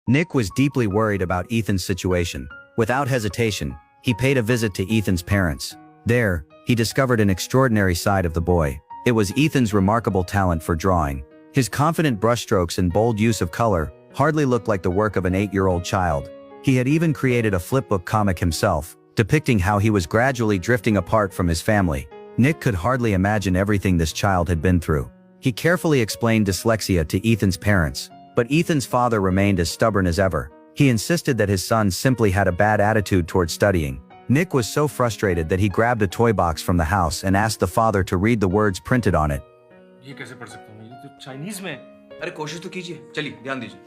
Nick was deeply worried about Ethan's situation. Without hesitation, he paid a visit to Ethan's parents. There, he discovered an extraordinary side of the boy. It was Ethan's remarkable talent for drawing. His confident brushstrokes and bold use of color hardly looked like the work of an 8-year-old child. He had even created a flipbook comic himself, depicting how he was gradually drifting apart from his family. Nick could hardly imagine everything this child had been through. He carefully explained dyslexia to Ethan's parents, but Ethan's father remained as stubborn as ever. He insisted that his son simply had a bad attitude toward studying. Nick was so frustrated that he grabbed a toy box from the house and asked the father to read the words printed on it. ये कैसे पढ़ सकता हूँ? ये तो Chinese में। अरे कोशिश तो कीजिए, चलिए ध्यान दीजिए।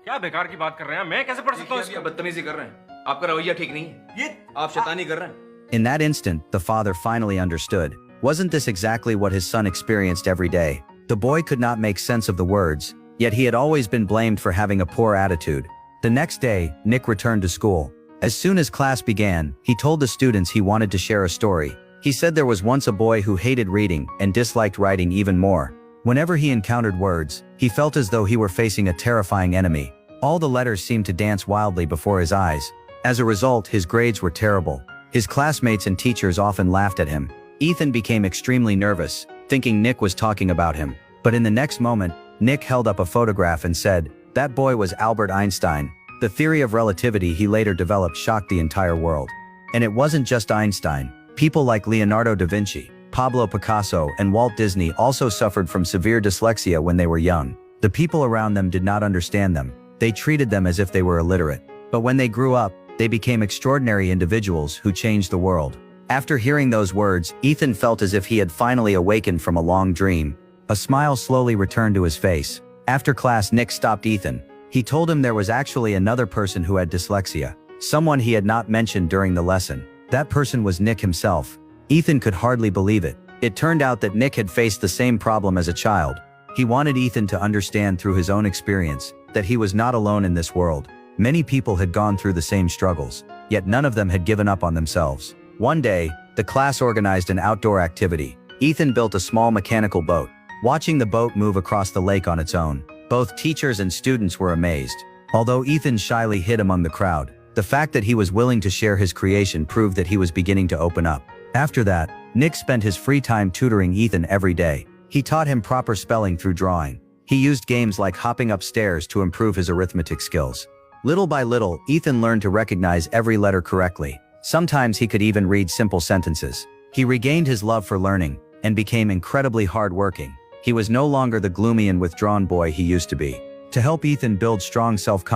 क्या बेकार की बात कर रहे हैं? मैं कैसे पढ़ सकता हूँ? आप बदतमीजी कर रहे हैं। आपका रवैया ठीक नहीं है। ये आप शैतानी कर रहे हैं। In that instant, the father finally understood. Wasn't this exactly what his son experienced every day? The boy could not make sense of the words, yet he had always been blamed for having a poor attitude. The next day, Nick returned to school. As soon as class began, he told the students he wanted to share a story. He said there was once a boy who hated reading and disliked writing even more. Whenever he encountered words, he felt as though he were facing a terrifying enemy. All the letters seemed to dance wildly before his eyes. As a result, his grades were terrible. His classmates and teachers often laughed at him. Ethan became extremely nervous, thinking Nick was talking about him. But in the next moment, Nick held up a photograph and said, "That boy was Albert Einstein." The theory of relativity he later developed shocked the entire world. And it wasn't just Einstein. People like Leonardo da Vinci, Pablo Picasso, and Walt Disney also suffered from severe dyslexia when they were young. The people around them did not understand them. They treated them as if they were illiterate. But when they grew up, they became extraordinary individuals who changed the world. After hearing those words, Ethan felt as if he had finally awakened from a long dream. A smile slowly returned to his face. After class, Nick stopped Ethan. He told him there was actually another person who had dyslexia, someone he had not mentioned during the lesson. That person was Nick himself. Ethan could hardly believe it. It turned out that Nick had faced the same problem as a child. He wanted Ethan to understand through his own experience that he was not alone in this world. Many people had gone through the same struggles, yet none of them had given up on themselves. One day, the class organized an outdoor activity. Ethan built a small mechanical boat. Watching the boat move across the lake on its own, both teachers and students were amazed. Although Ethan shyly hid among the crowd, the fact that he was willing to share his creation proved that he was beginning to open up. After that, Nick spent his free time tutoring Ethan every day. He taught him proper spelling through drawing. He used games like hopping upstairs to improve his arithmetic skills. Little by little, Ethan learned to recognize every letter correctly. Sometimes he could even read simple sentences. He regained his love for learning and became incredibly hardworking. He was no longer the gloomy and withdrawn boy he used to be. To help Ethan build strong self-confidence,